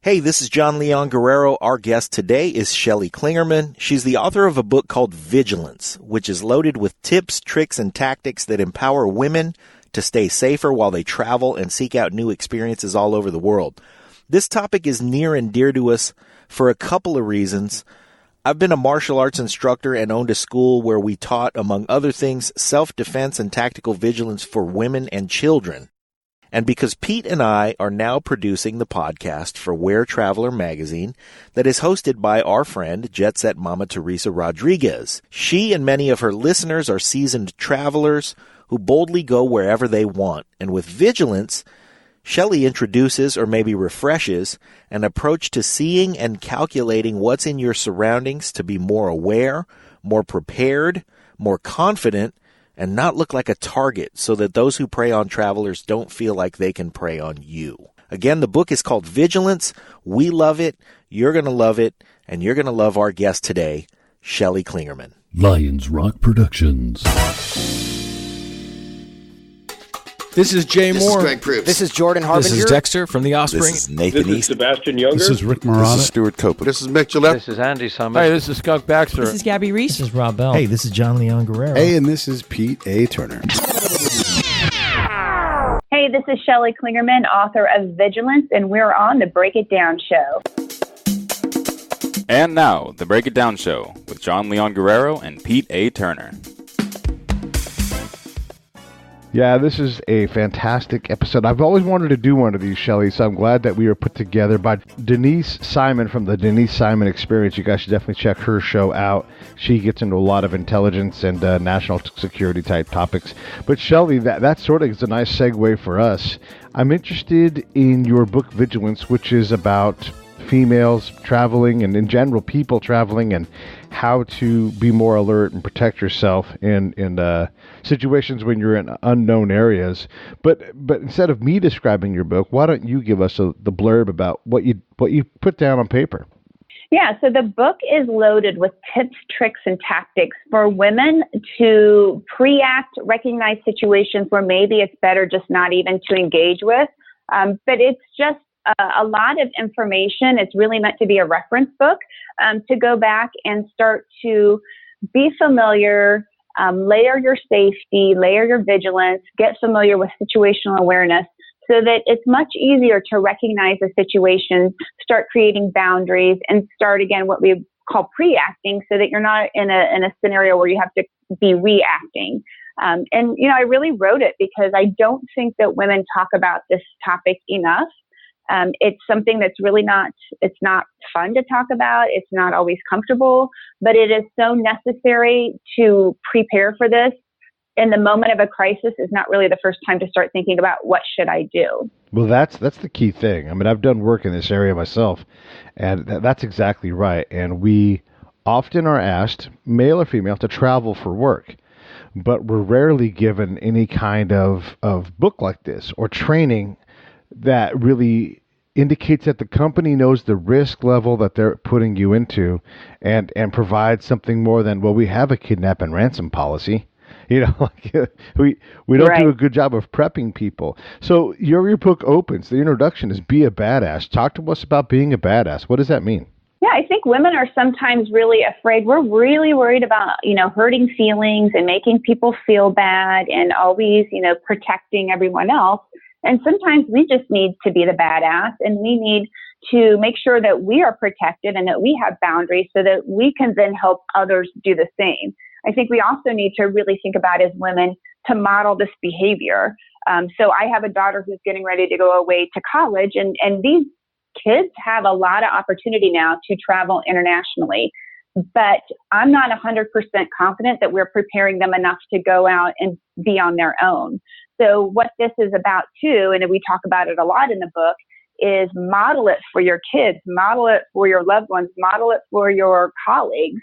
Hey, this is John Leon Guerrero. Our guest today is Shelley Klingerman. She's the author of a book called Vigilance, which is loaded with tips, tricks, and tactics that empower women to stay safer while they travel and seek out new experiences all over the world. This topic is near and dear to us for a couple of reasons. I've been a martial arts instructor and owned a school where we taught, among other things, self-defense and tactical vigilance for women and children. And because Pete and I are now producing the podcast for Where Traveler magazine that is hosted by our friend, Jet Set Mama Teresa Rodriguez. She and many of her listeners are seasoned travelers who boldly go wherever they want. And with Vigilance, Shelley introduces, or maybe refreshes, an approach to seeing and calculating what's in your surroundings to be more aware, more prepared, more confident, and not look like a target so that those who prey on travelers don't feel like they can prey on you. Again, the book is called Vigilance. We love it. You're going to love it. And you're going to love our guest today, Shelley Klingerman. Lions Rock Productions. This is Jay Moore. This is Greg Proops. This is Jordan Harbinger. This is Dexter from The Offspring. This is Nathan This East. is Sebastian Younger. This is Rick Marotta. This is Stuart Copeland. This is Mick Gillette. This is Andy Summers. Hey, this is Skunk Baxter. This is Gabby Reese. This is Rob Bell. Hey, this is John Leon Guerrero. Hey, and this is Pete A. Turner. Hey, this is Shelley Klingerman, author of Vigilance, and we're on the Break It Down Show. And now, the Break It Down Show with John Leon Guerrero and Pete A. Turner. Yeah, this is a fantastic episode. I've always wanted to do one of these, Shelley, so I'm glad that we were put together by Denise Simon from the Denise Simon Experience. You guys should definitely check her show out. She gets into a lot of intelligence and national security type topics. But Shelley, that sort of is a nice segue for us. I'm interested in your book Vigilance, which is about females traveling and in general people traveling and how to be more alert and protect yourself in situations when you're in unknown areas. But instead of me describing your book, why don't you give us the blurb about what you put down on paper? Yeah, so the book is loaded with tips, tricks, and tactics for women to pre-act, recognize situations where maybe it's better just not even to engage with. But it's just a lot of information. It's really meant to be a reference book to go back and start to be familiar, layer your safety, layer your vigilance, get familiar with situational awareness so that it's much easier to recognize a situation, start creating boundaries, and start again what we call pre-acting so that you're not in a scenario where you have to be reacting. And, I really wrote it because I don't think that women talk about this topic enough. It's something that's really it's not fun to talk about. It's not always comfortable, but it is so necessary to prepare for this. In the moment of a crisis is not really the first time to start thinking about what should I do. Well, that's the key thing. I mean, I've done work in this area myself, and that's exactly right. And we often are asked, male or female, to travel for work, but we're rarely given any kind of book like this or training that really indicates that the company knows the risk level that they're putting you into and provides something more than, well, we have a kidnap and ransom policy. We don't do a good job of prepping people. So your book opens, the introduction is Be a Badass. Talk to us about being a badass. What does that mean? Yeah, I think women are sometimes really afraid. We're really worried about, hurting feelings and making people feel bad and always, protecting everyone else. And sometimes we just need to be the badass and we need to make sure that we are protected and that we have boundaries so that we can then help others do the same. I think we also need to really think about as women to model this behavior. So I have a daughter who's getting ready to go away to college, and these kids have a lot of opportunity now to travel internationally. But I'm not 100% confident that we're preparing them enough to go out and be on their own. So what this is about too, and we talk about it a lot in the book, is model it for your kids, model it for your loved ones, model it for your colleagues,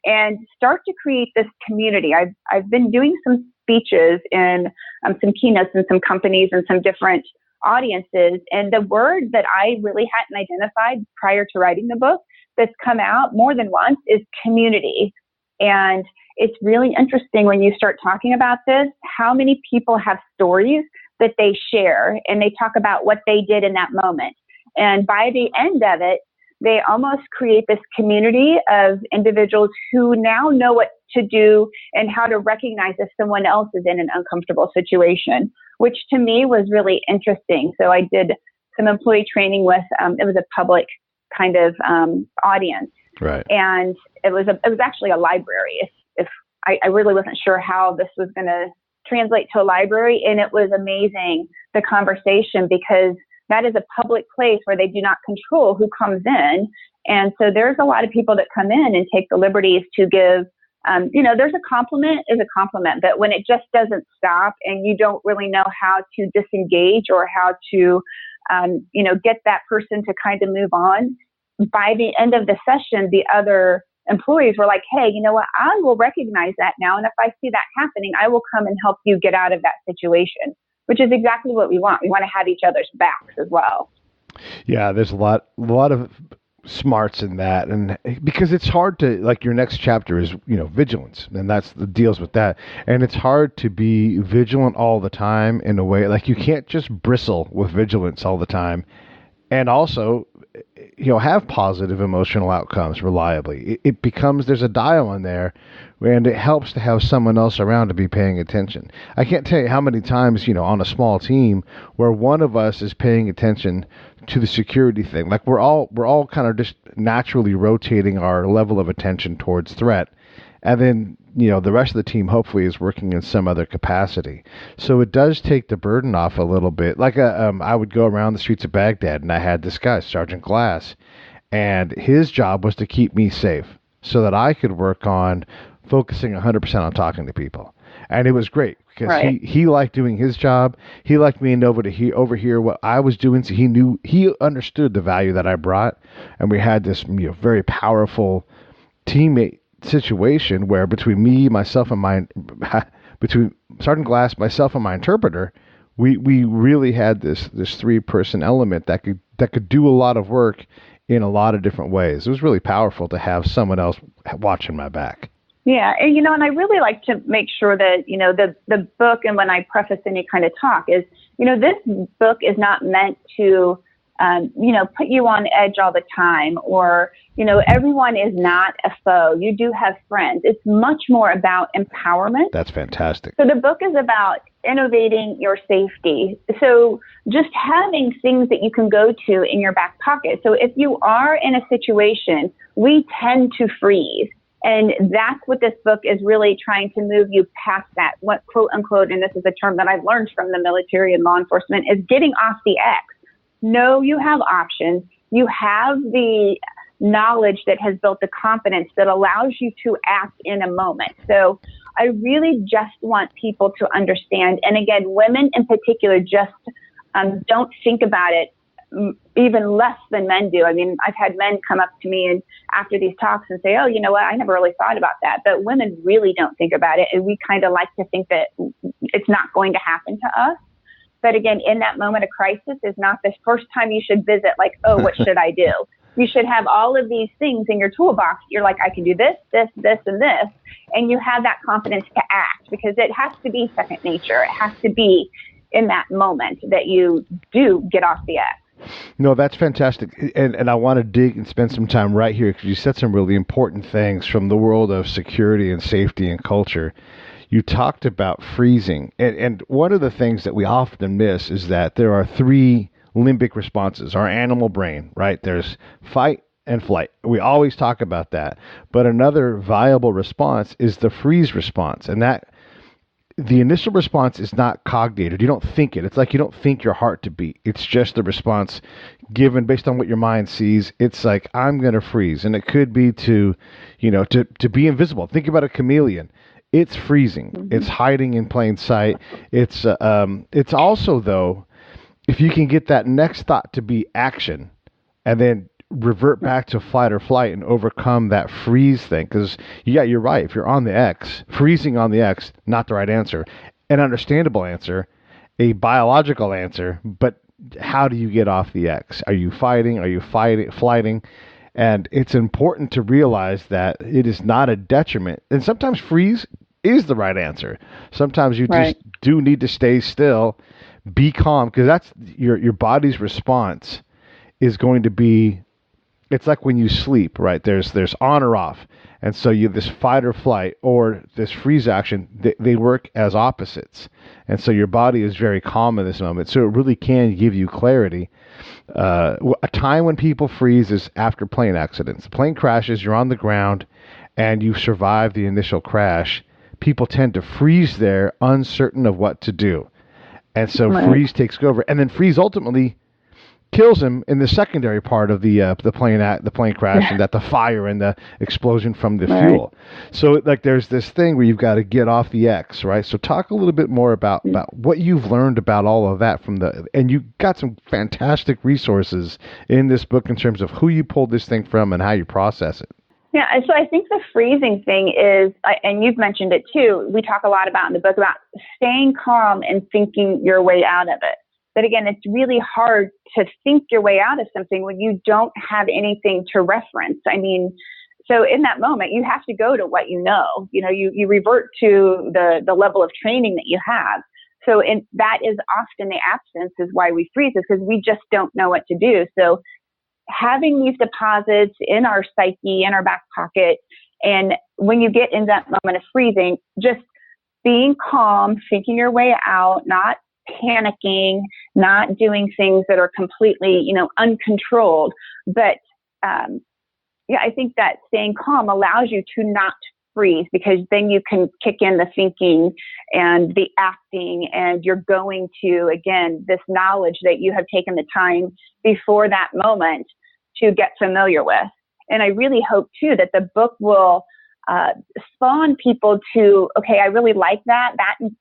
and start to create this community. I've been doing some speeches in some keynotes in some companies and some different audiences, and the word that I really hadn't identified prior to writing the book that's come out more than once is community. And it's really interesting when you start talking about this, how many people have stories that they share and they talk about what they did in that moment. And by the end of it, they almost create this community of individuals who now know what to do and how to recognize if someone else is in an uncomfortable situation, which to me was really interesting. So I did some employee training with, it was a public kind of audience. Right. And it was actually a library. If I really wasn't sure how this was going to translate to a library. And it was amazing, the conversation, because that is a public place where they do not control who comes in. And so there's a lot of people that come in and take the liberties to give, there's a compliment is a compliment, but when it just doesn't stop and you don't really know how to disengage or how to, get that person to kind of move on, by the end of the session, the other employees were like, hey, you know what, I will recognize that now. And if I see that happening, I will come and help you get out of that situation, which is exactly what we want. We want to have each other's backs as well. Yeah, there's a lot of smarts in that. And because it's hard to, like, your next chapter is, vigilance, and that's the deals with that. And it's hard to be vigilant all the time in a way, like you can't just bristle with vigilance all the time. And also, have positive emotional outcomes reliably. It becomes, there's a dial in there, and it helps to have someone else around to be paying attention. I can't tell you how many times, on a small team where one of us is paying attention to the security thing. Like we're all kind of just naturally rotating our level of attention towards threat. And then, the rest of the team hopefully is working in some other capacity. So it does take the burden off a little bit. Like I would go around the streets of Baghdad, and I had this guy, Sergeant Glass, and his job was to keep me safe so that I could work on focusing 100% on talking to people. And it was great because he liked doing his job. He liked me and overhear what I was doing. So he understood the value that I brought. And we had this very powerful teammate situation where between Sergeant Glass, myself, and my interpreter, we really had this 3-person element that could do a lot of work in a lot of different ways. It was really powerful to have someone else watching my back. Yeah, and and I really like to make sure that the book, and when I preface any kind of talk, is this book is not meant to put you on edge all the time, or, everyone is not a foe. You do have friends. It's much more about empowerment. That's fantastic. So the book is about innovating your safety. So just having things that you can go to in your back pocket. So if you are in a situation, we tend to freeze. And that's what this book is really trying to move you past that, what quote unquote, and this is a term that I've learned from the military and law enforcement, is getting off the X. No, you have options. You have the knowledge that has built the confidence that allows you to act in a moment. So I really just want people to understand. And again, women in particular just don't think about it even less than men do. I mean, I've had men come up to me and after these talks and say, oh, you know what, I never really thought about that. But women really don't think about it. And we kind of like to think that it's not going to happen to us. But again, in that moment of crisis is not the first time you should visit, like, oh, what should I do? You should have all of these things in your toolbox. You're like, I can do this, this, this, and this. And you have that confidence to act, because it has to be second nature. It has to be in that moment that you do get off the X. No, that's fantastic. And I want to dig and spend some time right here, because you said some really important things from the world of security and safety and culture. You talked about freezing. And one of the things that we often miss is that there are 3 limbic responses, our animal brain, right? There's fight and flight. We always talk about that. But another viable response is the freeze response. And that the initial response is not cognitive. You don't think it. It's like you don't think your heart to beat. It's just the response given based on what your mind sees. It's like, I'm going to freeze. And it could be to be invisible. Think about a chameleon. It's freezing. Mm-hmm. It's hiding in plain sight. It's also, though, if you can get that next thought to be action and then revert back to fight or flight and overcome that freeze thing. Because, yeah, you're right. If you're on the X, freezing on the X, not the right answer. An understandable answer, a biological answer, but how do you get off the X? Are you fighting? Are you flighting? And it's important to realize that it is not a detriment. And sometimes freeze is the right answer. Sometimes you just do need to stay still, be calm, because that's your body's response is going to be, it's like when you sleep, right? There's on or off. And so you this fight or flight or this freeze action, they work as opposites. And so your body is very calm in this moment. So it really can give you clarity. A time when people freeze is after plane accidents. The plane crashes, you're on the ground, and you survive the initial crash. People tend to freeze there, uncertain of what to do. And so freeze takes over. And then freeze ultimately kills him in the secondary part of the plane crash, and that the fire and the explosion from the fuel. So like there's this thing where you've got to get off the X, right? So talk a little bit more about what you've learned about all of that and you got some fantastic resources in this book in terms of who you pulled this thing from and how you process it. Yeah, and so I think the freezing thing is, and you've mentioned it too, we talk a lot about in the book about staying calm and thinking your way out of it. But again, it's really hard to think your way out of something when you don't have anything to reference. I mean, so in that moment, you have to go to what you know. You know, you revert to the level of training that you have. So that is often the absence is why we freeze, is because we just don't know what to do. So having these deposits in our psyche, in our back pocket, and when you get in that moment of freezing, just being calm, thinking your way out, not panicking, not doing things that are completely, uncontrolled. But I think that staying calm allows you to not freeze, because then you can kick in the thinking and the acting, and you're going to, again, this knowledge that you have taken the time before that moment to get familiar with. And I really hope too that the book will spawn people to, okay, I really like that.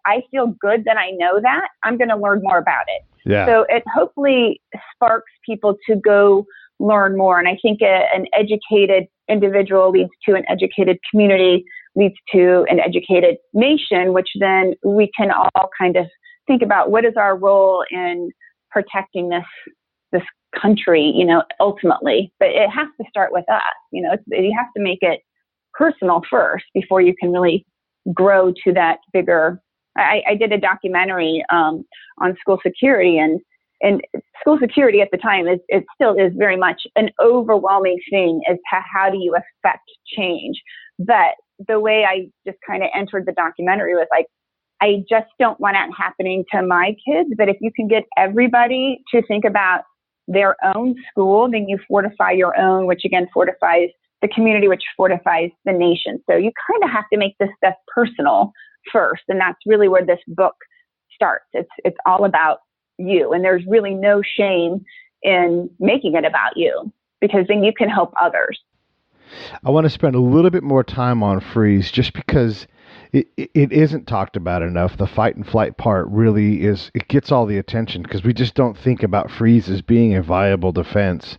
I feel good that I know that. I'm going to learn more about it. Yeah. So it hopefully sparks people to go learn more. And I think an educated individual leads to an educated community, leads to an educated nation, which then we can all kind of think about what is our role in protecting this country, ultimately. But it has to start with us. You have to make it personal first before you can really grow to that bigger. I did a documentary on school security, and school security at the time it still is very much an overwhelming thing as to how do you affect change. But the way I just kind of entered the documentary was like, I just don't want that happening to my kids. But if you can get everybody to think about their own school, then you fortify your own, which again fortifies the community, which fortifies the nation. So you kind of have to make this stuff personal first. And that's really where this book starts. It's all about you. And there's really no shame in making it about you, because then you can help others. I want to spend a little bit more time on freeze, just because it isn't talked about enough. The fight and flight part really it gets all the attention because we just don't think about freeze as being a viable defense.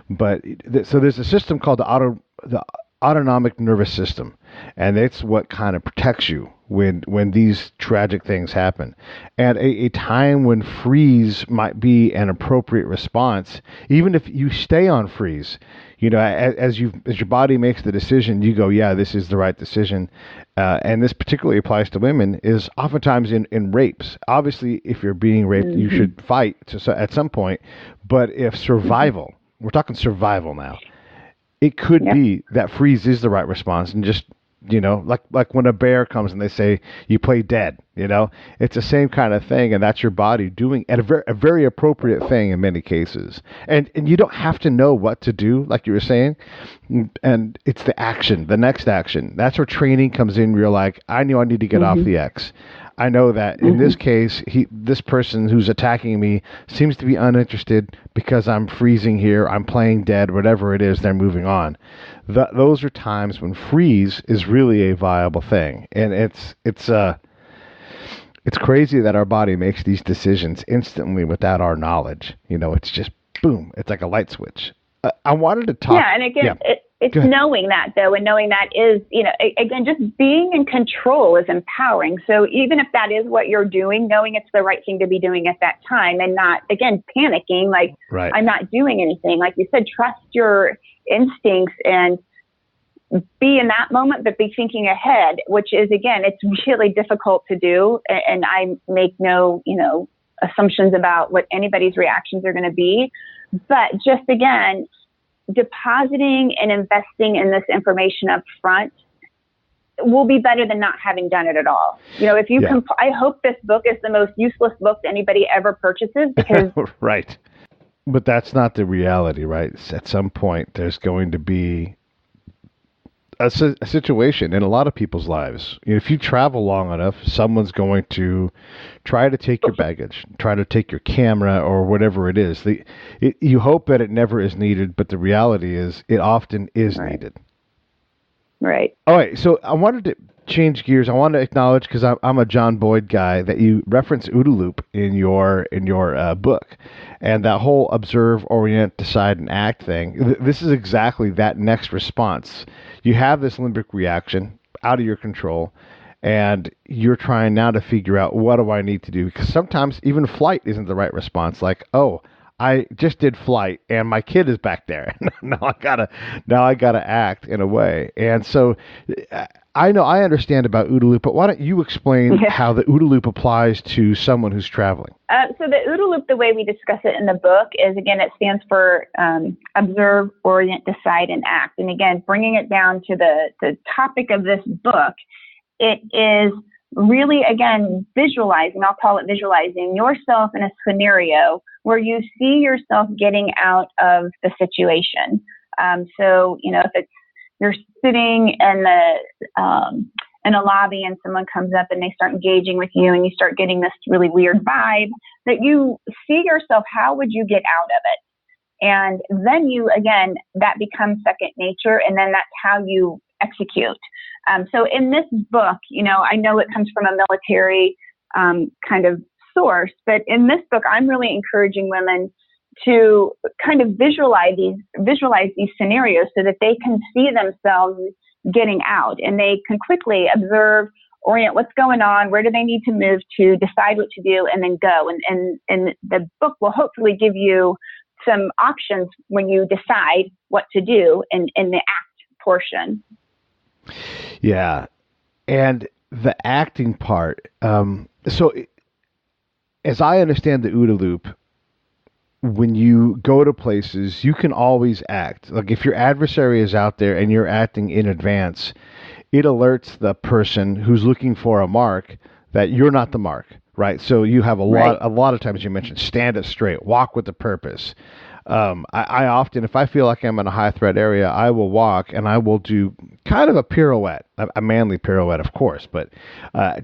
But so there's a system called the autonomic nervous system, and it's what kind of protects you when these tragic things happen. And a time when freeze might be an appropriate response, even if you stay on freeze, as your body makes the decision, you go, yeah, this is the right decision. And this particularly applies to women, is oftentimes in rapes. Obviously, if you're being raped, you should fight at some point. But if survival, we're talking survival now, it could be that freeze is the right response. And just, like when a bear comes and they say, you play dead, it's the same kind of thing. And that's your body doing a very appropriate thing in many cases. And you don't have to know what to do, like you were saying. And it's the action, the next action. That's where training comes in. You're like, I knew I need to get off the X. I know that in this case, this person who's attacking me seems to be uninterested because I'm freezing here, I'm playing dead, whatever it is, they're moving on. Those are times when freeze is really a viable thing. And it's crazy that our body makes these decisions instantly without our knowledge. It's just boom. It's like a light switch. I wanted to talk. Yeah, and again, it's knowing that, though, and knowing that is, again, just being in control is empowering. So even if that is what you're doing, knowing it's the right thing to be doing at that time, and not, again, panicking, like, I'm not doing anything. Like you said, trust your instincts and be in that moment, but be thinking ahead, which is, again, it's really difficult to do. And I make no, assumptions about what anybody's reactions are going to be. But just again, depositing and investing in this information up front will be better than not having done it at all. If you I hope this book is the most useless book anybody ever purchases, because right. But that's not the reality, right? At some point, there's going to be a situation in a lot of people's lives. If you travel long enough, someone's going to try to take your baggage, try to take your camera or whatever it is. You hope that it never is needed, but the reality is it often is needed. Right. All right, so I wanted to change gears. I want to acknowledge, because I'm a John Boyd guy, that you reference OODA loop in your book, and that whole observe, orient, decide, and act thing. This is exactly that next response. You have this limbic reaction out of your control, and you're trying now to figure out, what do I need to do? Because sometimes even flight isn't the right response. Like, oh, I just did flight and my kid is back there. now I gotta act in a way. And so I understand about OODA loop, but why don't you explain how the OODA loop applies to someone who's traveling? So the OODA loop, the way we discuss it in the book, is, again, it stands for observe, orient, decide, and act. And again, bringing it down to the topic of this book, it is really, again, visualizing, I'll call it visualizing yourself in a scenario where you see yourself getting out of the situation. So, if it's, you're sitting in in a lobby and someone comes up and they start engaging with you and you start getting this really weird vibe, that you see yourself, how would you get out of it? And then again, that becomes second nature, and then that's how you execute. So in this book, I know it comes from a military kind of source, but in this book, I'm really encouraging women to kind of visualize these scenarios so that they can see themselves getting out, and they can quickly observe, orient what's going on, where do they need to move to, decide what to do, and then go. And the book will hopefully give you some options when you decide what to do in the act portion. Yeah. And the acting part, so as I understand the OODA loop, when you go to places, you can always act. Like if your adversary is out there and you're acting in advance, it alerts the person who's looking for a mark that you're not the mark, right? So you have a lot of times you mentioned stand it straight, walk with a purpose. I often, if I feel like I'm in a high threat area, I will walk and I will do kind of a pirouette, a manly pirouette, of course, but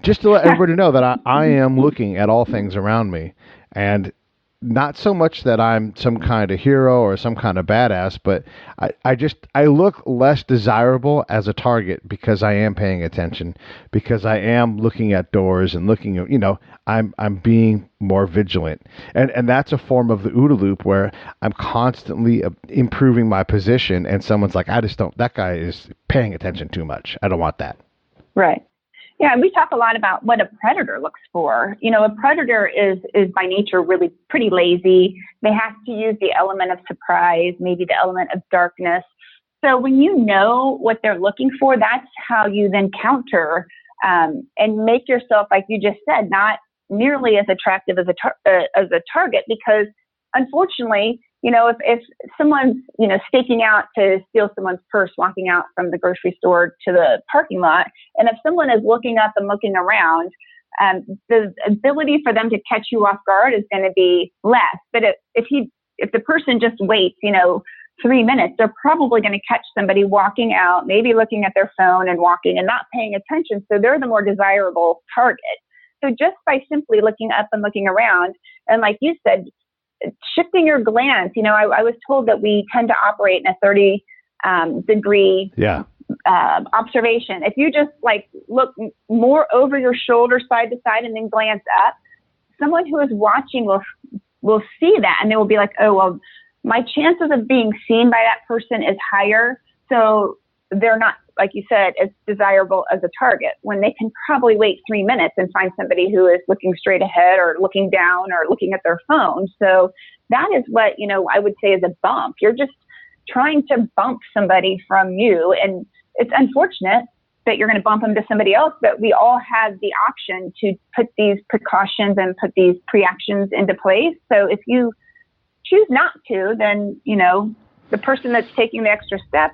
just to let everybody know that I am looking at all things around me, and not so much that I'm some kind of hero or some kind of badass, but I look less desirable as a target because I am paying attention, because I am looking at doors and looking at, I'm being more vigilant. And that's a form of the OODA loop where I'm constantly improving my position, and someone's like, that guy is paying attention too much. I don't want that. Right. Yeah, and we talk a lot about what a predator looks for. A predator is by nature really pretty lazy. They have to use the element of surprise, maybe the element of darkness. So when you know what they're looking for, that's how you then counter and make yourself, like you just said, not nearly as attractive as a target, because unfortunately, if someone's, staking out to steal someone's purse, walking out from the grocery store to the parking lot, and if someone is looking up and looking around, the ability for them to catch you off guard is going to be less. But if the person just waits, 3 minutes, they're probably going to catch somebody walking out, maybe looking at their phone and walking and not paying attention. So they're the more desirable target. So just by simply looking up and looking around, and like you said, shifting your glance, I was told that we tend to operate in a 30 degree observation. If you just look more over your shoulder side to side and then glance up, someone who is watching will see that, and they will be like, oh, well, my chances of being seen by that person is higher. So they're not, like you said, as desirable as a target, when they can probably wait 3 minutes and find somebody who is looking straight ahead or looking down or looking at their phone. So that is what, I would say is a bump. You're just trying to bump somebody from you. And it's unfortunate that you're going to bump them to somebody else, but we all have the option to put these precautions and put these pre-actions into place. So if you choose not to, then, the person that's taking the extra step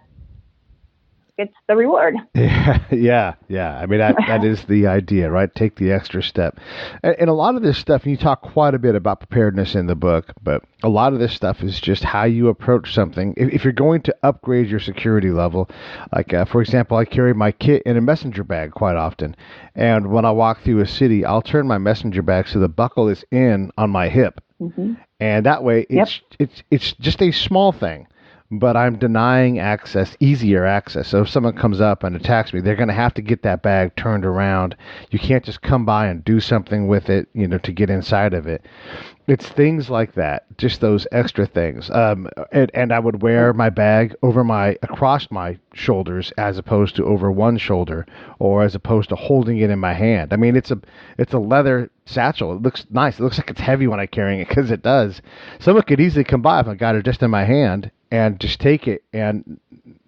gets the reward. Yeah. I mean, that is the idea, right? Take the extra step. And a lot of this stuff, and you talk quite a bit about preparedness in the book, but a lot of this stuff is just how you approach something. If you're going to upgrade your security level, like, for example, I carry my kit in a messenger bag quite often. And when I walk through a city, I'll turn my messenger bag so the buckle is in on my hip. Mm-hmm. And that way, it's just a small thing. But I'm denying easier access. So if someone comes up and attacks me, they're going to have to get that bag turned around. You can't just come by and do something with it, to get inside of it. It's things like that, just those extra things. And I would wear my bag across my shoulders as opposed to over one shoulder, or as opposed to holding it in my hand. I mean, it's a leather satchel. It looks nice. It looks like it's heavy when I'm carrying it, because it does. Someone could easily come by if I got it just in my hand and just take it, and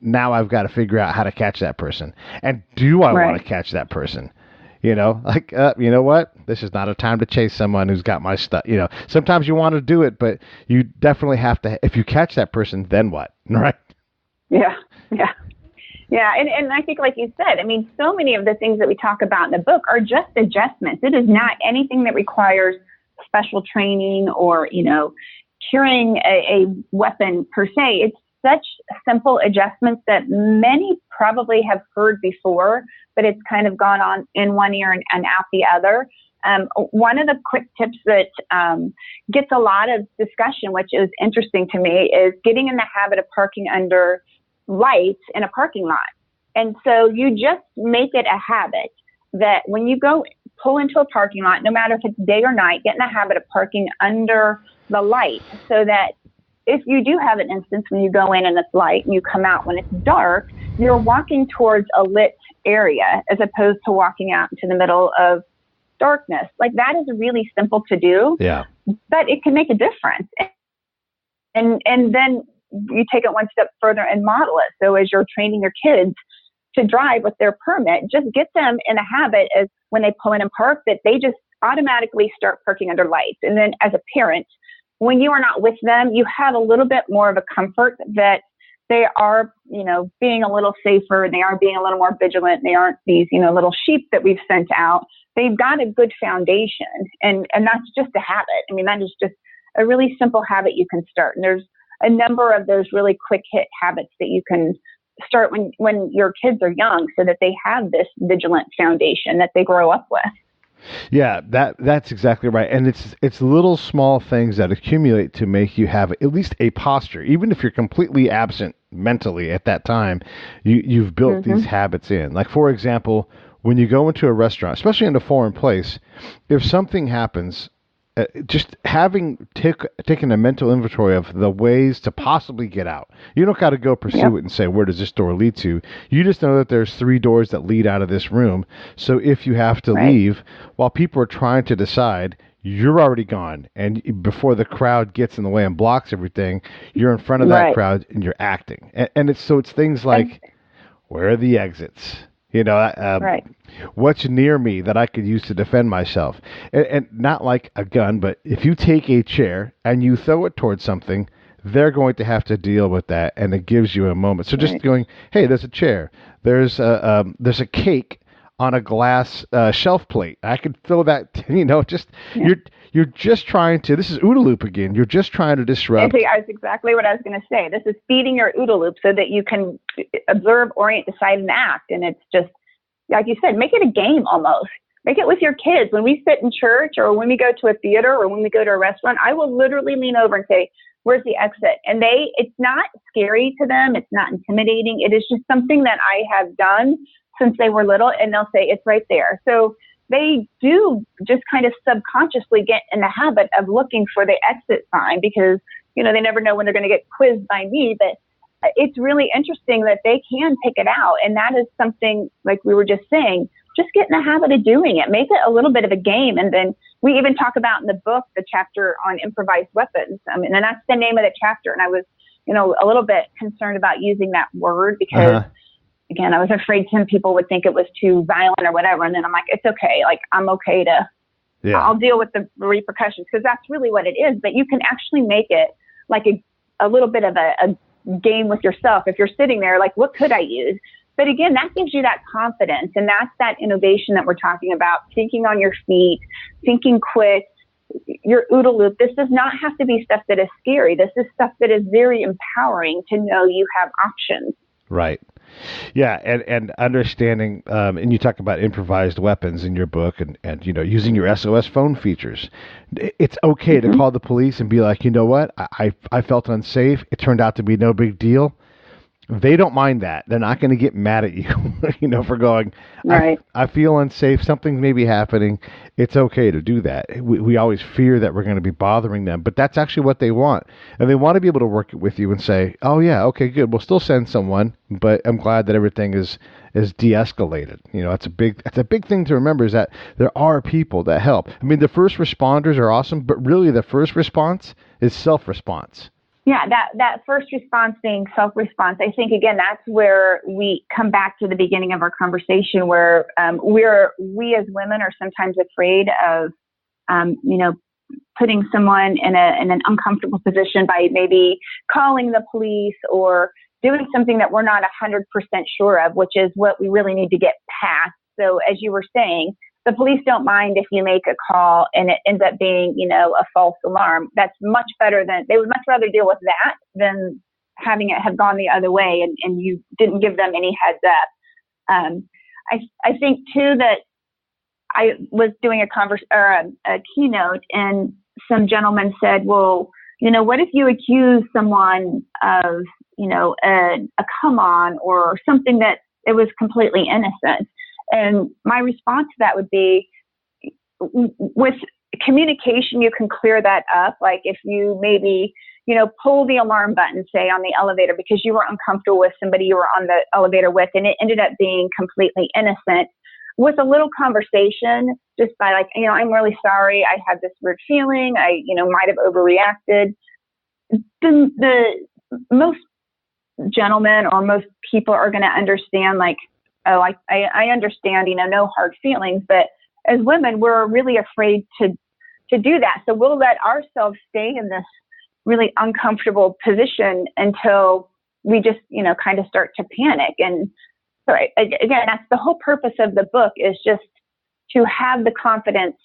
now I've got to figure out how to catch that person. And do I want to catch that person? You know what? This is not a time to chase someone who's got my stuff. Sometimes you want to do it, but you definitely have to. If you catch that person, then what? Right? Yeah. And I think, like you said, I mean, so many of the things that we talk about in the book are just adjustments. It is not anything that requires special training or, carrying a weapon per se. It's such simple adjustments that many probably have heard before, but it's kind of gone on in one ear and out the other. One of the quick tips that gets a lot of discussion, which is interesting to me, is getting in the habit of parking under lights in a parking lot. And so you just make it a habit that when you go pull into a parking lot, no matter if it's day or night, get in the habit of parking under the light, so that if you do have an instance when you go in and it's light and you come out when it's dark, you're walking towards a lit area as opposed to walking out into the middle of darkness. Like, that is really simple to do, but it can make a difference. And then you take it one step further and model it. So as you're training your kids to drive with their permit, just get them in a habit as when they pull in and park, that they just automatically start parking under lights. And then as a parent, when you are not with them, you have a little bit more of a comfort that they are, being a little safer, and they are being a little more vigilant. They aren't these, little sheep that we've sent out. They've got a good foundation, and that's just a habit. I mean, that is just a really simple habit you can start. And there's a number of those really quick hit habits that you can start when your kids are young, so that they have this vigilant foundation that they grow up with. Yeah, that's exactly right. And it's little small things that accumulate to make you have at least a posture. Even if you're completely absent mentally at that time, you've built these habits in. Like, for example, when you go into a restaurant, especially in a foreign place, if something happens, just having taken a mental inventory of the ways to possibly get out. You don't got to go pursue it and say, where does this door lead to? You just know that there's 3 doors that lead out of this room. So if you have to leave, while people are trying to decide, you're already gone. And before the crowd gets in the way and blocks everything, you're in front of that crowd and you're acting. And it's things like, where are the exits? What's near me that I could use to defend myself? And not like a gun, but if you take a chair and you throw it towards something, they're going to have to deal with that, and it gives you a moment. So just going, hey, there's a chair. There's a cake on a glass shelf plate. I could throw that, You're just trying to, this is OODA loop again, you're just trying to disrupt. That's exactly what I was going to say. This is feeding your OODA loop so that you can observe, orient, decide, and act. And it's just, like you said, make it a game almost. Make it with your kids. When we sit in church, or when we go to a theater, or when we go to a restaurant, I will literally lean over and say, where's the exit? And it's not scary to them. It's not intimidating. It is just something that I have done since they were little, and they'll say, it's right there. So they do just kind of subconsciously get in the habit of looking for the exit sign, because, they never know when they're going to get quizzed by me. But it's really interesting that they can pick it out. And that is something, like we were just saying, just get in the habit of doing it. Make it a little bit of a game. And then we even talk about in the book, the chapter on improvised weapons. And that's the name of the chapter. And I was, a little bit concerned about using that word because, again, I was afraid some people would think it was too violent or whatever. And then I'm like, it's okay. Like, I'm okay to, I'll deal with the repercussions, because that's really what it is. But you can actually make it like a little bit of a game with yourself. If you're sitting there, like, what could I use? But again, that gives you that confidence, and that's that innovation that we're talking about, thinking on your feet, thinking quick, your OODA loop. This does not have to be stuff that is scary. This is stuff that is very empowering to know you have options. Right. Yeah, and understanding, and you talk about improvised weapons in your book, and using your SOS phone features. It's okay to call the police and be like, you know what, I felt unsafe. It turned out to be no big deal. They don't mind that. They're not going to get mad at you, for going, right. I feel unsafe. Something may be happening. It's okay to do that. We always fear that we're going to be bothering them, but that's actually what they want. And they want to be able to work it with you and say, oh, yeah, okay, good. We'll still send someone, but I'm glad that everything is de-escalated. That's a big thing to remember, is that there are people that help. I mean, the first responders are awesome, but really the first response is self-response. Yeah, that first response being self-response, I think, again, that's where we come back to the beginning of our conversation, where we as women are sometimes afraid of, putting someone in an uncomfortable position by maybe calling the police or doing something that we're not 100% sure of, which is what we really need to get past. So as you were saying, the police don't mind if you make a call and it ends up being, a false alarm. That's much better they would much rather deal with that than having it have gone the other way and you didn't give them any heads up. I think too that I was doing a keynote, and some gentleman said, well, what if you accuse someone of, a come on or something that it was completely innocent? And my response to that would be, with communication, you can clear that up. Like if you maybe, pull the alarm button, say on the elevator, because you were uncomfortable with somebody you were on the elevator with, and it ended up being completely innocent. With a little conversation, just by like, I'm really sorry, I had this weird feeling, I, might have overreacted. The most gentlemen or most people are going to understand, like, oh, I understand, no hard feelings. But as women, we're really afraid to do that. So we'll let ourselves stay in this really uncomfortable position until we just, kind of start to panic. And so again, that's the whole purpose of the book, is just to have the confidence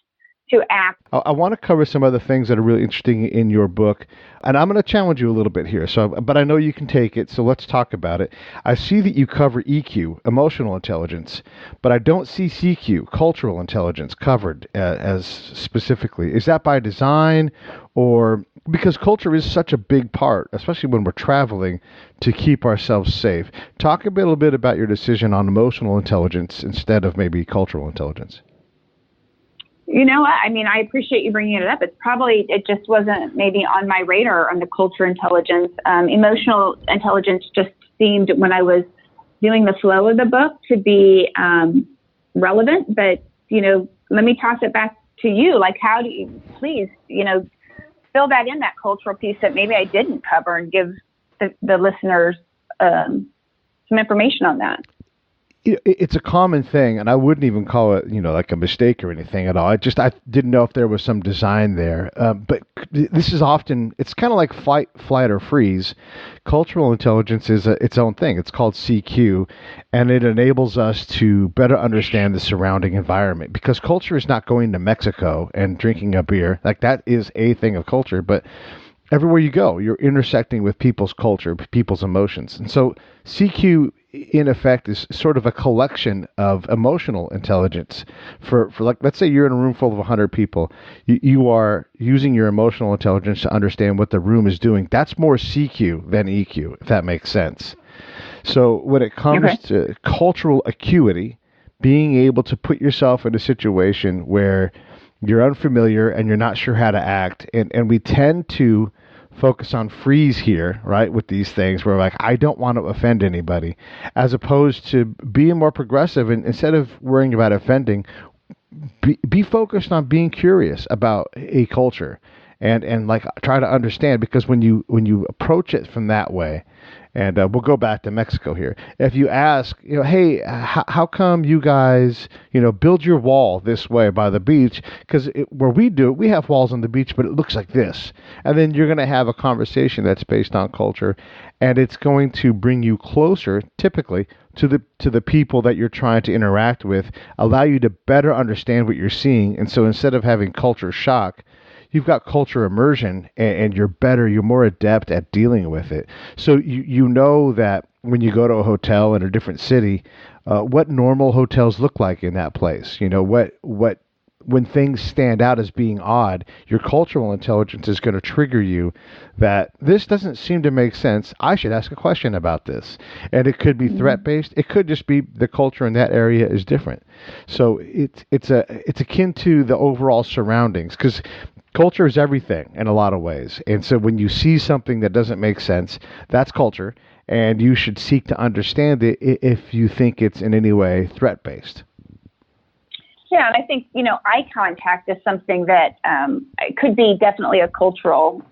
to act. I want to cover some other things that are really interesting in your book, and I'm going to challenge you a little bit here. But I know you can take it, so let's talk about it. I see that you cover EQ, emotional intelligence, but I don't see CQ, cultural intelligence, covered as specifically. Is that by design, or because culture is such a big part, especially when we're traveling, to keep ourselves safe? Talk a little bit about your decision on emotional intelligence instead of maybe cultural intelligence. I appreciate you bringing it up. It just wasn't maybe on my radar on the culture intelligence. Emotional intelligence just seemed, when I was doing the flow of the book, to be relevant. But, let me toss it back to you. Like, how do you, please, fill that in, that cultural piece that maybe I didn't cover, and give the listeners some information on that. It's a common thing, and I wouldn't even call it, like a mistake or anything at all. I didn't know if there was some design there. But this is often, it's kind of like flight, or freeze. Cultural intelligence is its own thing. It's called CQ, and it enables us to better understand the surrounding environment, because culture is not going to Mexico and drinking a beer. Like, that is a thing of culture, but everywhere you go, you're intersecting with people's culture, people's emotions. And so CQ, in effect, is sort of a collection of emotional intelligence for like, let's say you're in a room full of 100 people. You are using your emotional intelligence to understand what the room is doing. That's more CQ than EQ, if that makes sense. So when it comes to cultural acuity, being able to put yourself in a situation where you're unfamiliar and you're not sure how to act, and we tend to focus on freeze here, right, with these things. We're like, I don't want to offend anybody, as opposed to being more progressive, and instead of worrying about offending, be focused on being curious about a culture and like try to understand, because when you approach it from that way, And we'll go back to Mexico here. If you ask, hey, how come you guys, build your wall this way by the beach? Because where we do it, we have walls on the beach, but it looks like this. And then you're going to have a conversation that's based on culture, and it's going to bring you closer, typically, to the people that you're trying to interact with, allow you to better understand what you're seeing. And so instead of having culture shock, you've got culture immersion, and you're more adept at dealing with it. So you know that when you go to a hotel in a different city, what normal hotels look like in that place. What when things stand out as being odd, your cultural intelligence is going to trigger you that this doesn't seem to make sense. I should ask a question about this. And it could be threat-based. It could just be the culture in that area is different. So it's akin to the overall surroundings, because culture is everything in a lot of ways. And so when you see something that doesn't make sense, that's culture, and you should seek to understand it if you think it's in any way threat-based. Yeah, and I think, eye contact is something that it could be definitely a cultural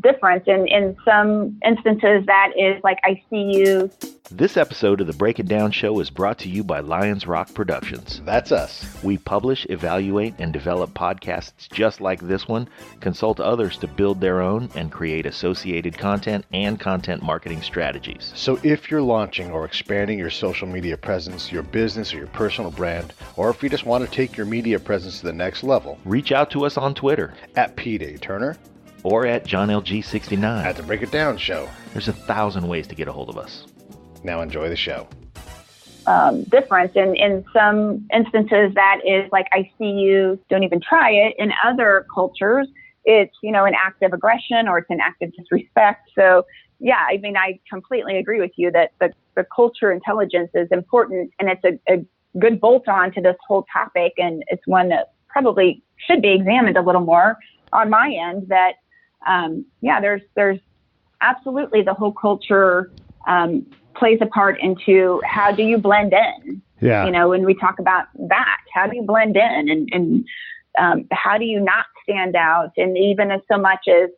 difference. And in some instances, that is like, I see you. This episode of the Break It Down Show is brought to you by Lions Rock Productions. That's us. We publish, evaluate, and develop podcasts just like this one, consult others to build their own, and create associated content and content marketing strategies. So if you're launching or expanding your social media presence, your business or your personal brand, or if you just want to take your media presence to the next level, reach out to us on Twitter at P. Turner or at JohnLG69 at the Break It Down Show. There's 1,000 ways to get a hold of us. Now enjoy the show. Difference. And in some instances, that is like, I see you, don't even try it. In other cultures, it's, an act of aggression or it's an act of disrespect. So, yeah, I mean, I completely agree with you that the culture intelligence is important, and it's a good bolt-on to this whole topic. And it's one that probably should be examined a little more on my end, that, there's absolutely the whole culture plays a part into how do you blend in. Yeah. When we talk about that, how do you blend in, and how do you not stand out? And even as so much as,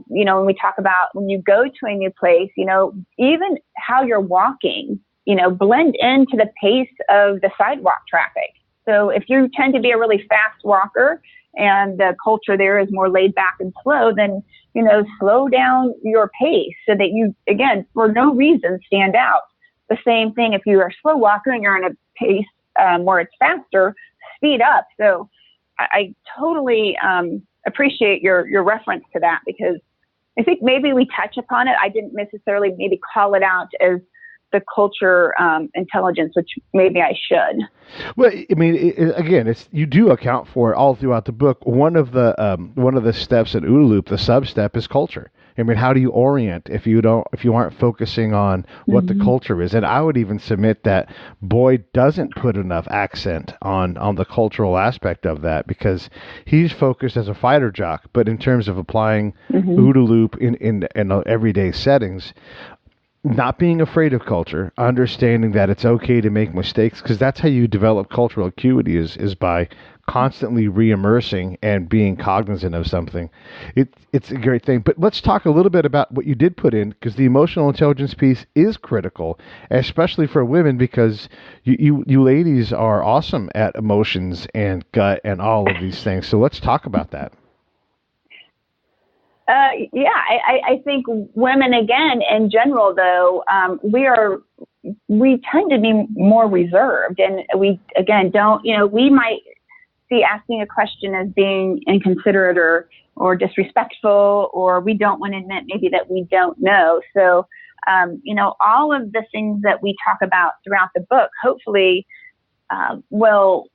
when we talk about when you go to a new place, even how you're walking, blend into the pace of the sidewalk traffic. So if you tend to be a really fast walker and the culture there is more laid back and slow, then, slow down your pace so that you, again, for no reason, stand out. The same thing if you are a slow walker and you're in a pace where it's faster, speed up. So I totally appreciate your reference to that, because I think maybe we touch upon it. I didn't necessarily maybe call it out as the culture intelligence, which maybe I should. Well, I mean, again, you do account for it all throughout the book. One of the steps in OODA Loop, the sub-step, is culture. I mean, how do you orient if you aren't focusing on what the culture is? And I would even submit that Boyd doesn't put enough accent on the cultural aspect of that, because he's focused as a fighter jock. But in terms of applying OODA Loop in everyday settings, not being afraid of culture, understanding that it's okay to make mistakes, because that's how you develop cultural acuity is by constantly re-immersing and being cognizant of something. It's a great thing. But let's talk a little bit about what you did put in, because the emotional intelligence piece is critical, especially for women, because you ladies are awesome at emotions and gut and all of these things. So let's talk about that. I think women, again, in general, though, we tend to be more reserved, and we, again, don't, we might see asking a question as being inconsiderate or disrespectful, or we don't want to admit maybe that we don't know. So, all of the things that we talk about throughout the book, hopefully, will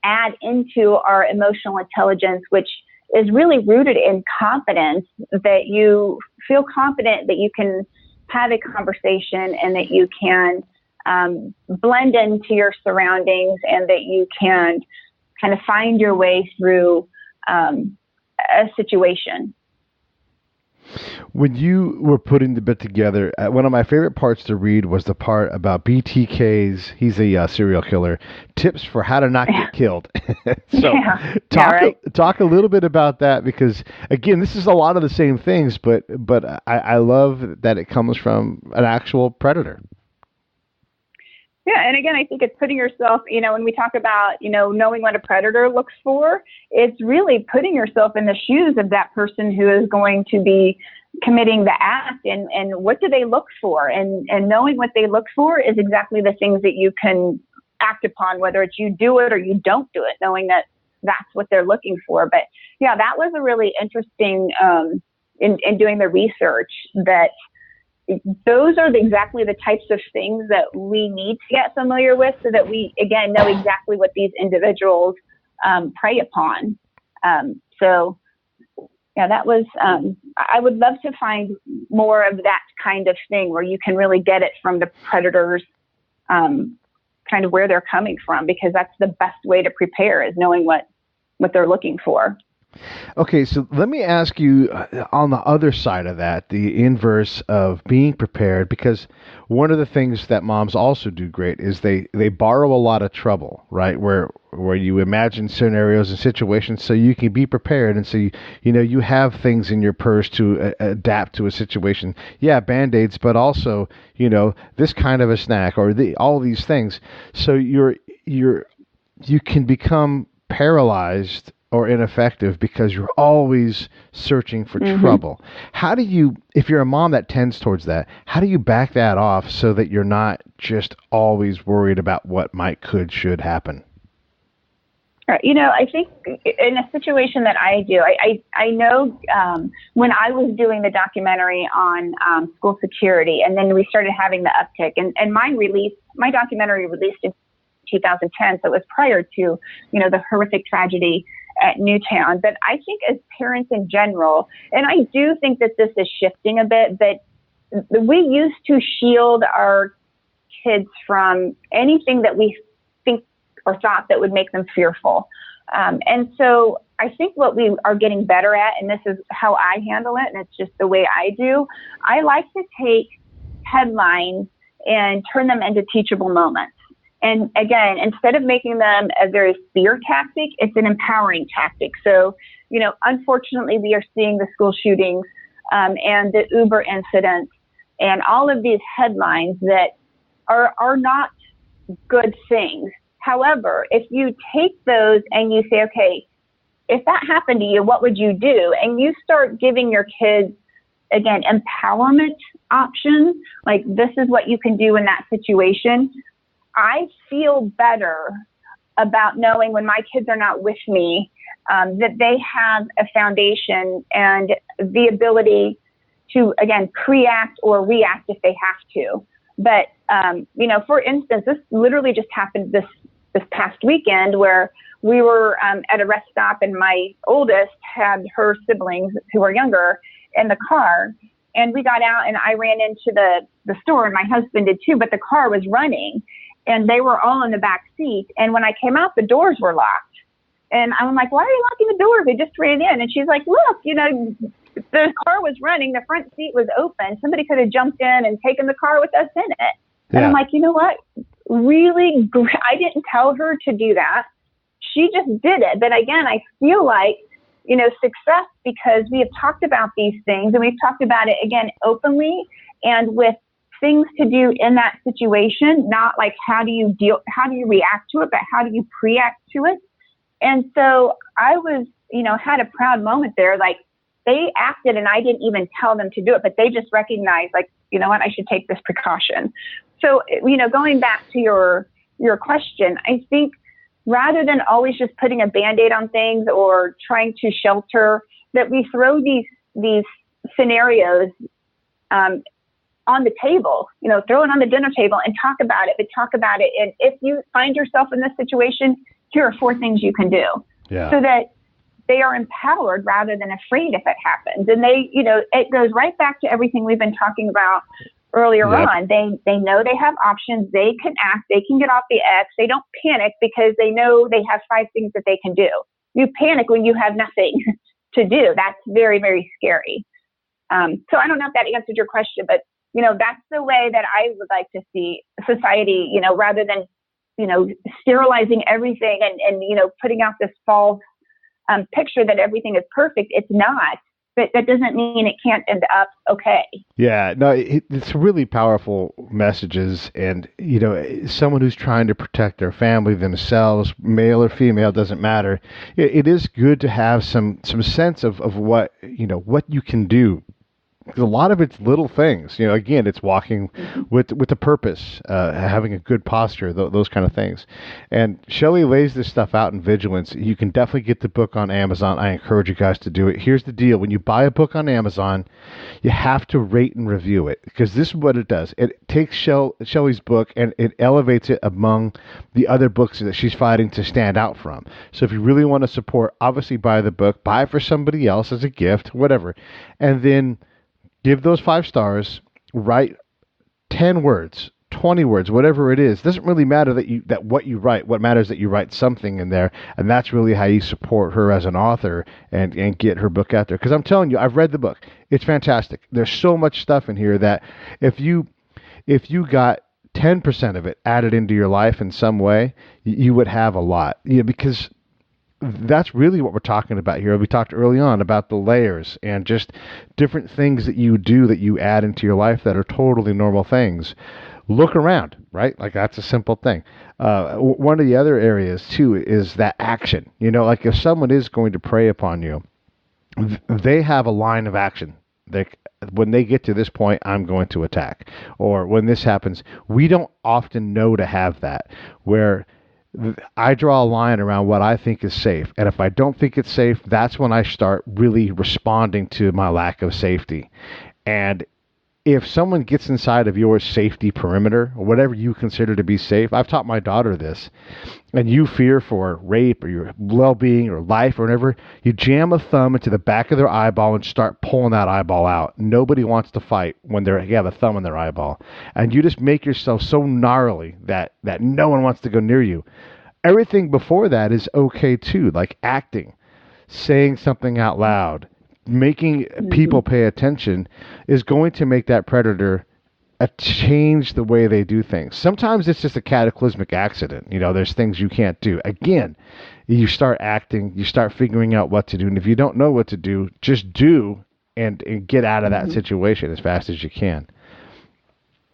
add into our emotional intelligence, which is really rooted in confidence, that you feel confident that you can have a conversation and that you can blend into your surroundings, and that you can kind of find your way through a situation. When you were putting the bit together, one of my favorite parts to read was the part about BTK's, he's a serial killer, tips for how to not get killed. So talk a little bit about that, because, again, this is a lot of the same things, but I love that it comes from an actual predator. Yeah, and again, I think it's putting yourself, when we talk about, knowing what a predator looks for, it's really putting yourself in the shoes of that person who is going to be committing the act, and what do they look for? And knowing what they look for is exactly the things that you can act upon, whether it's you do it or you don't do it, knowing that that's what they're looking for. But yeah, that was a really interesting, in doing the research, that those are exactly the types of things that we need to get familiar with, so that we, again, know exactly what these individuals prey upon. So, yeah, that was, I would love to find more of that kind of thing where you can really get it from the predators, kind of where they're coming from, because that's the best way to prepare, is knowing what they're looking for. Okay, so let me ask you, on the other side of that, the inverse of being prepared, because one of the things that moms also do great is they borrow a lot of trouble, right? Where you imagine scenarios and situations so you can be prepared, and so you have things in your purse to adapt to a situation. Yeah, Band-Aids, but also this kind of a snack, or all these things. So you can become paralyzed or ineffective because you're always searching for trouble. How do you, if you're a mom that tends towards that, how do you back that off so that you're not just always worried about what should happen? I think in a situation that I do, I know when I was doing the documentary on school security, and then we started having the uptick, and my documentary released in 2010, so it was prior to, the horrific tragedy at Newtown. But I think as parents in general, and I do think that this is shifting a bit, but we used to shield our kids from anything that we think or thought that would make them fearful. And so I think what we are getting better at, and this is how I handle it, and it's just the way I do, I like to take headlines and turn them into teachable moments. And again, instead of making them a very fear tactic, it's an empowering tactic. So, unfortunately, we are seeing the school shootings and the Uber incidents and all of these headlines that are not good things. However, if you take those and you say, okay, if that happened to you, what would you do? And you start giving your kids, again, empowerment options, like this is what you can do in that situation. I feel better about knowing when my kids are not with me, that they have a foundation and the ability to, again, pre-act or react if they have to. But, for instance, this literally just happened this past weekend, where we were at a rest stop, and my oldest had her siblings who are younger in the car. And we got out, and I ran into the store, and my husband did too, but the car was running. And they were all in the back seat. And when I came out, the doors were locked. And I'm like, why are you locking the doors? They just ran in. And she's like, look, the car was running. The front seat was open. Somebody could have jumped in and taken the car with us in it. Yeah. And I'm like, you know what? Really, I didn't tell her to do that. She just did it. But again, I feel like, success, because we have talked about these things, and we've talked about it, again, openly and with things to do in that situation, not like how do you react to it, but how do you pre-act to it. And so I was, had a proud moment there. Like, they acted and I didn't even tell them to do it, but they just recognized, like, you know what, I should take this precaution. So, going back to your question, I think rather than always just putting a Band-Aid on things or trying to shelter, that we throw these scenarios on the table, throw it on the dinner table and talk about it, but talk about it. And if you find yourself in this situation, here are 4 things you can do, so that they are empowered rather than afraid if it happens. And they, it goes right back to everything we've been talking about earlier on. They know they have options. They can act. They can get off the X. They don't panic because they know they have 5 things that they can do. You panic when you have nothing to do. That's very, very scary. So I don't know if that answered your question, but, that's the way that I would like to see society, rather than, sterilizing everything and putting out this false picture that everything is perfect. It's not. But that doesn't mean it can't end up okay. Yeah, no, it's really powerful messages. And, someone who's trying to protect their family, themselves, male or female, doesn't matter. It is good to have some sense of what, what you can do. Because a lot of it's little things. Again, it's walking with a purpose, having a good posture, those kind of things. And Shelley lays this stuff out in Vigilance. You can definitely get the book on Amazon. I encourage you guys to do it. Here's the deal. When you buy a book on Amazon, you have to rate and review it, because this is what it does. It takes Shelley's book and it elevates it among the other books that she's fighting to stand out from. So if you really want to support, obviously buy the book, buy it for somebody else as a gift, whatever. And then give those 5 stars, write 10 words, 20 words, whatever it is. It doesn't really matter that what you write. What matters is that you write something in there, and that's really how you support her as an author and get her book out there. Because I'm telling you, I've read the book. It's fantastic. There's so much stuff in here that if you got 10% of it added into your life in some way, you would have a lot. Because that's really what we're talking about here. We talked early on about the layers and just different things that you do that you add into your life that are totally normal things. Look around, right? Like, that's a simple thing. One of the other areas too is that action. Like if someone is going to prey upon you, they have a line of action. When they get to this point, I'm going to attack. Or when this happens, we don't often know to have that, where I draw a line around what I think is safe. And if I don't think it's safe, that's when I start really responding to my lack of safety. And if someone gets inside of your safety perimeter, or whatever you consider to be safe, I've taught my daughter this, and you fear for rape or your well-being or life or whatever, you jam a thumb into the back of their eyeball and start pulling that eyeball out. Nobody wants to fight when they have a thumb in their eyeball. And you just make yourself so gnarly that no one wants to go near you. Everything before that is okay too, like acting, saying something out loud, making people pay attention is going to make that predator change the way they do things. Sometimes it's just a cataclysmic accident. There's things you can't do. Again, you start acting, you start figuring out what to do. And if you don't know what to do, just do and get out of that situation as fast as you can.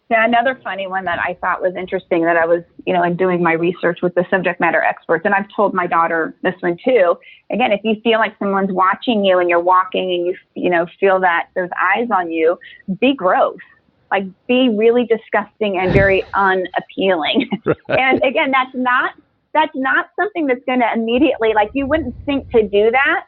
Yeah, another funny one that I thought was interesting that I was, in doing my research with the subject matter experts, and I've told my daughter this one too. Again, if you feel like someone's watching you and you're walking and you feel that there's eyes on you, be gross. Like, be really disgusting and very unappealing. Right. And again, that's not something that's going to immediately, like, you wouldn't think to do that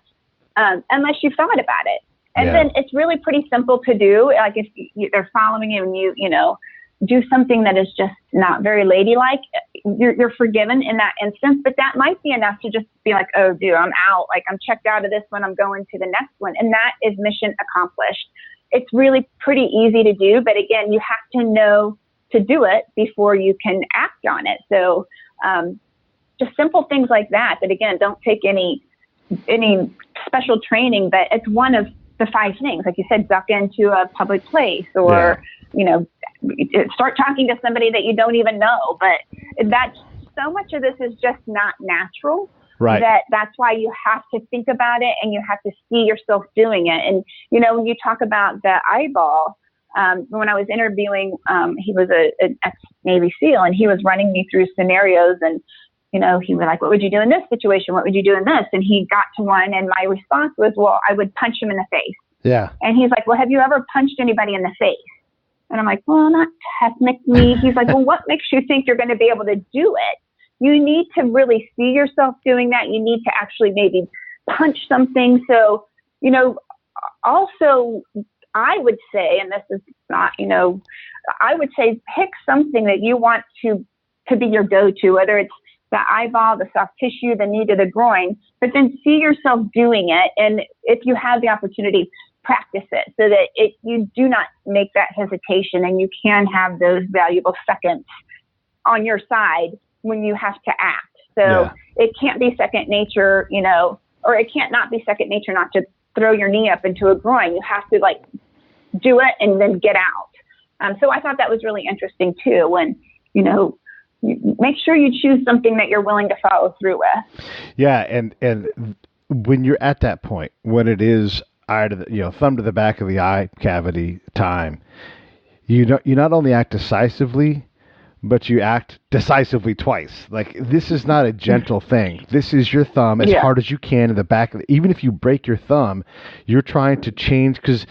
unless you thought about it. And then it's really pretty simple to do. Like, if they're following you and you do something that is just not very ladylike, you're forgiven in that instance. But that might be enough to just be like, oh, dude, I'm out. Like, I'm checked out of this one. I'm going to the next one. And that is mission accomplished. It's really pretty easy to do. But again, you have to know to do it before you can act on it. So just simple things like that again, don't take any special training, but it's one of the 5 things. Like you said, duck into a public place, or start talking to somebody that you don't even know. But that's so much of this is just not natural. Right. That's why you have to think about it and you have to see yourself doing it. And when you talk about the eyeball, when I was interviewing, he was an ex-Navy SEAL, and he was running me through scenarios, and he was like, what would you do in this situation? What would you do in this? And he got to one, and my response was, well, I would punch him in the face. Yeah. And he's like, well, have you ever punched anybody in the face? And I'm like, well, not technically. He's like, well, what makes you think you're going to be able to do it? You need to really see yourself doing that. You need to actually maybe punch something. So, also, I would say, and this is not, I would say pick something that you want to be your go-to, whether it's the eyeball, the soft tissue, the knee to the groin, but then see yourself doing it. And if you have the opportunity, practice it so that you do not make that hesitation, and you can have those valuable seconds on your side when you have to act. So it can't be second nature, or it can't not be second nature not to throw your knee up into a groin. You have to do it and then get out. So I thought that was really interesting too. When, make sure you choose something that you're willing to follow through with. Yeah. And when you're at that point, when it is thumb to the back of the eye cavity time, you not only act decisively, but you act decisively twice. Like, this is not a gentle thing. This is your thumb as hard as you can in the back of the, even if you break your thumb, you're trying to change, because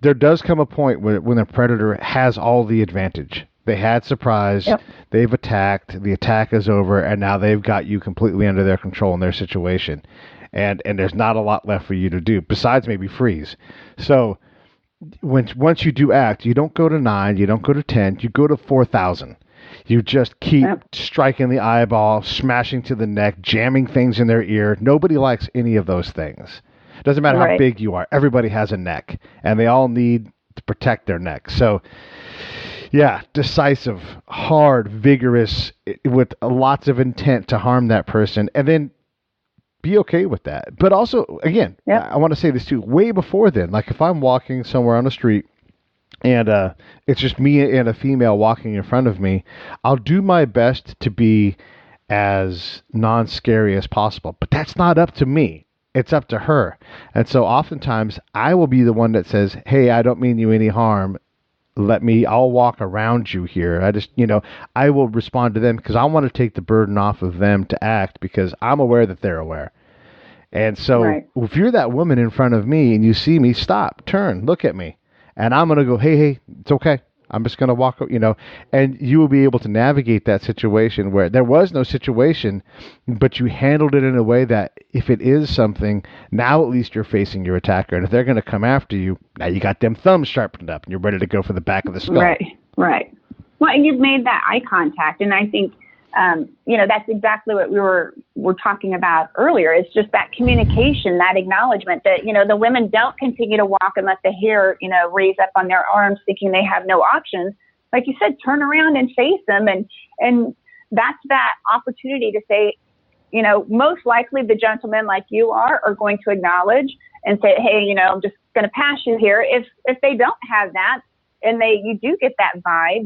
there does come a point when a predator has all the advantage. They had surprise, they've attacked, the attack is over, and now they've got you completely under their control in their situation. And there's not a lot left for you to do, besides maybe freeze. So once you do act, you don't go to 9, you don't go to 10, you go to 4,000. You just keep striking the eyeball, smashing to the neck, jamming things in their ear. Nobody likes any of those things. Doesn't matter how big you are. Everybody has a neck, and they all need to protect their neck. So, yeah, decisive, hard, vigorous, with lots of intent to harm that person, and then be okay with that. But also, again, I want to say this too, way before then, like if I'm walking somewhere on the street, and it's just me and a female walking in front of me, I'll do my best to be as non-scary as possible. But that's not up to me. It's up to her. And so oftentimes I will be the one that says, hey, I don't mean you any harm. I'll walk around you here. I just, I will respond to them because I want to take the burden off of them to act, because I'm aware that they're aware. And so if you're that woman in front of me and you see me, stop, turn, look at me. And I'm going to go, hey, it's okay. I'm just going to walk, and you will be able to navigate that situation where there was no situation, but you handled it in a way that if it is something, now at least you're facing your attacker. And if they're going to come after you, now you got them thumbs sharpened up and you're ready to go for the back of the skull. Right. Well, and you've made that eye contact. And I think, that's exactly what we were talking about earlier. It's just that communication, that acknowledgement that, the women don't continue to walk and let the hair, raise up on their arms thinking they have no options. Like you said, turn around and face them. And that's that opportunity to say, most likely the gentlemen like you are going to acknowledge and say, hey, I'm just going to pass you here. If they don't have that, and you do get that vibe,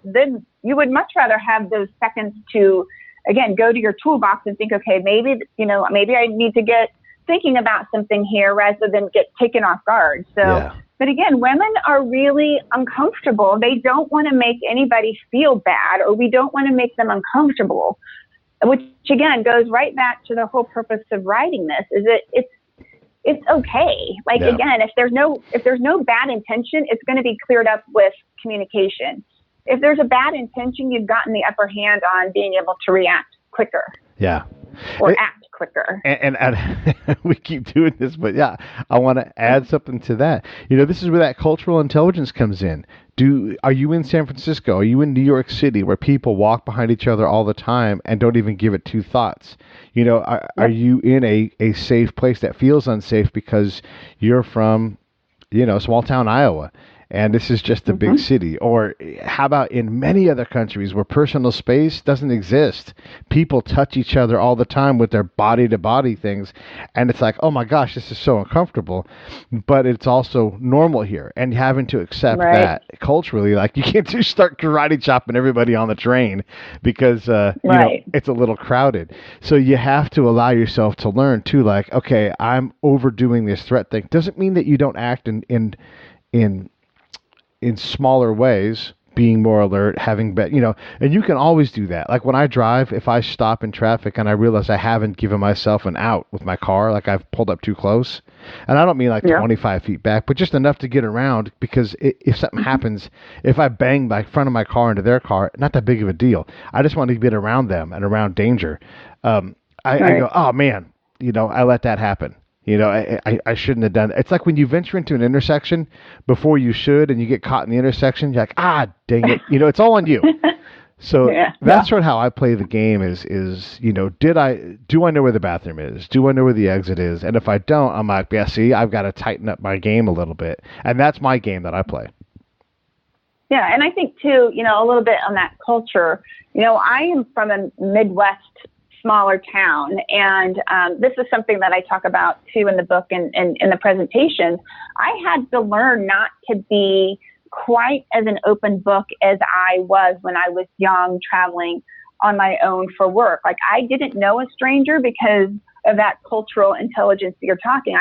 then you would much rather have those seconds to, again, go to your toolbox and think, okay, maybe I need to get thinking about something here rather than get taken off guard. So, But again, women are really uncomfortable. They don't want to make anybody feel bad, or we don't want to make them uncomfortable, which again goes right back to the whole purpose of writing this, is that it's okay. Like, again, if there's no bad intention, it's going to be cleared up with communication. If there's a bad intention, you've gotten the upper hand on being able to react quicker. Yeah. Or act quicker. And we keep doing this, but I want to add something to that. This is where that cultural intelligence comes in. Are you in San Francisco? Are you in New York City, where people walk behind each other all the time and don't even give it two thoughts? Are you in a safe place that feels unsafe because you're from, small town Iowa, and this is just a big city? Or how about in many other countries where personal space doesn't exist? People touch each other all the time with their body-to-body things, and it's like, oh my gosh, this is so uncomfortable. But it's also normal here, and having to accept that culturally, like, you can't just start karate chopping everybody on the train because it's a little crowded. So you have to allow yourself to learn too, like, okay, I'm overdoing this threat thing. Doesn't mean that you don't act in smaller ways, being more alert, having and you can always do that. Like when I drive, if I stop in traffic and I realize I haven't given myself an out with my car, like I've pulled up too close, and I don't mean like 25 feet back, but just enough to get around, because if something happens, if I bang the front of my car into their car, not that big of a deal. I just want to get around them and around danger. I go, oh man, I let that happen. I shouldn't have done it. It's like when you venture into an intersection before you should, and you get caught in the intersection, you're like, dang it. It's all on you. So that's sort of how I play the game is, do I know where the bathroom is? Do I know where the exit is? And if I don't, I'm like, see, I've got to tighten up my game a little bit. And that's my game that I play. Yeah. And I think too, a little bit on that culture, I am from a Midwest smaller town. And this is something that I talk about too in the book and in the presentations. I had to learn not to be quite as an open book as I was when I was young, traveling on my own for work. Like, I didn't know a stranger because of that cultural intelligence that you're talking.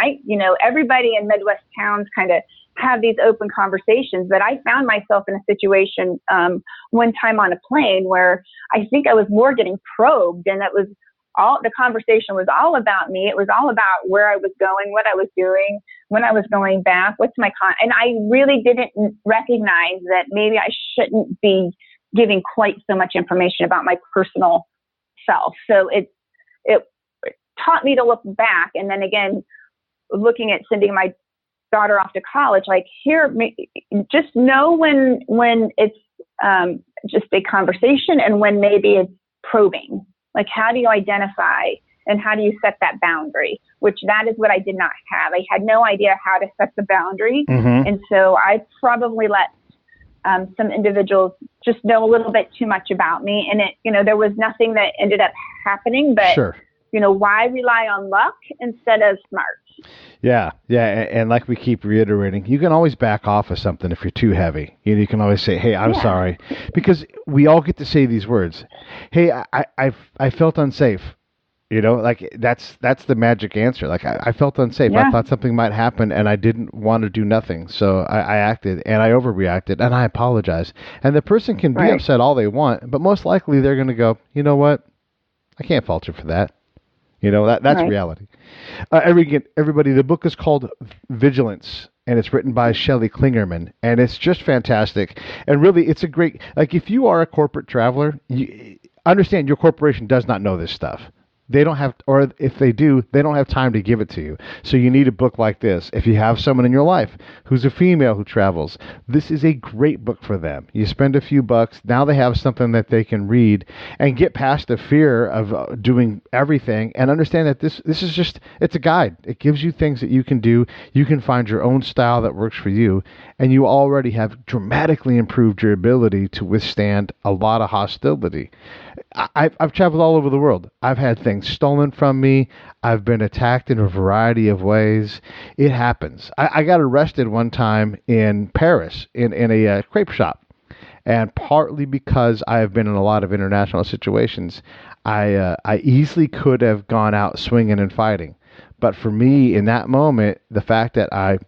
Everybody in Midwest towns kind of have these open conversations, but I found myself in a situation one time on a plane where I think I was more getting probed, and that was all. The conversation was all about me. It was all about where I was going, what I was doing, when I was going back, what's my and I really didn't recognize that maybe I shouldn't be giving quite so much information about my personal self. So it taught me to look back, and then again, looking at sending my daughter off to college, like, here, just know when it's just a conversation and when maybe it's probing. Like, how do you identify and how do you set that boundary? Which that is what I did not have. I had no idea how to set the boundary. Mm-hmm. And so I probably let some individuals just know a little bit too much about me. And there was nothing that ended up happening, but Sure. Why rely on luck instead of smart? Yeah. And like we keep reiterating, you can always back off of something if you're too heavy. You can always say, hey, I'm sorry. Because we all get to say these words. Hey, I felt unsafe. Like that's the magic answer. Like I felt unsafe. Yeah. I thought something might happen and I didn't want to do nothing. So I acted and I overreacted and I apologize. And the person can be upset all they want, but most likely they're going to go, you know what? I can't fault you for that. That's reality. Everybody, the book is called Vigilance, and it's written by Shelley Klingerman, and it's just fantastic. And really, it's a great, like, if you are a corporate traveler, you understand your corporation does not know this stuff. They don't have, or if they do, they don't have time to give it to you. So you need a book like this. If you have someone in your life who's a female who travels, this is a great book for them. You spend a few bucks, now they have something that they can read and get past the fear of doing everything and understand that this is just, it's a guide. It gives you things that you can do. You can find your own style that works for you, and you already have dramatically improved your ability to withstand a lot of hostility. I've traveled all over the world. I've had things stolen from me. I've been attacked in a variety of ways. It happens. I got arrested one time in Paris in a crepe shop. And partly because I have been in a lot of international situations, I easily could have gone out swinging and fighting. But for me, in that moment, the fact that I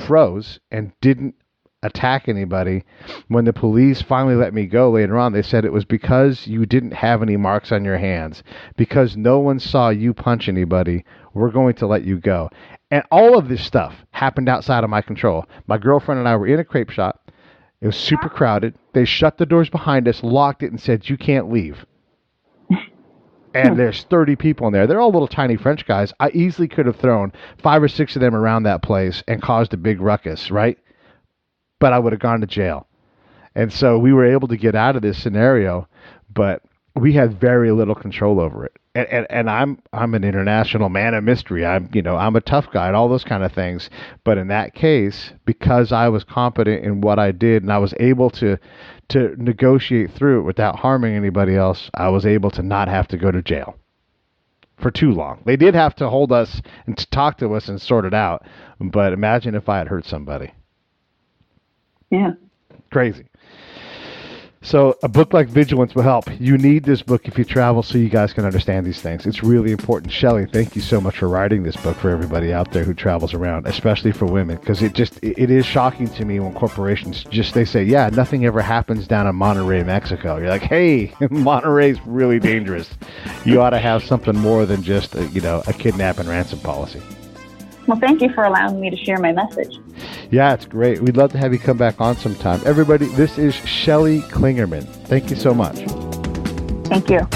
froze and didn't attack anybody, when the police finally let me go later on, they said it was because you didn't have any marks on your hands, because no one saw you punch anybody, we're going to let you go. And all of this stuff happened outside of my control. My girlfriend and I were in a crepe shop. It was super crowded. They shut the doors behind us, locked it, and said, you can't leave. And there's 30 people in there. They're all little tiny French guys. I easily could have thrown 5 or 6 of them around that place and caused a big ruckus, right? But I would have gone to jail. And so we were able to get out of this scenario, but we had very little control over it. And I'm an international man of mystery. I'm a tough guy and all those kind of things. But in that case, because I was competent in what I did and I was able to negotiate through it without harming anybody else, I was able to not have to go to jail for too long. They did have to hold us and to talk to us and sort it out. But imagine if I had hurt somebody. Yeah. Crazy. So a book like Vigilance will help. You need this book if you travel so you guys can understand these things. It's really important. Shelley, thank you so much for writing this book for everybody out there who travels around, especially for women, because it is shocking to me when corporations they say, yeah, nothing ever happens down in Monterrey, Mexico. You're like, hey, Monterrey's really dangerous. You ought to have something more than just a kidnap and ransom policy. Well, thank you for allowing me to share my message. Yeah, it's great. We'd love to have you come back on sometime. Everybody, this is Shelley Klingerman. Thank you so much. Thank you.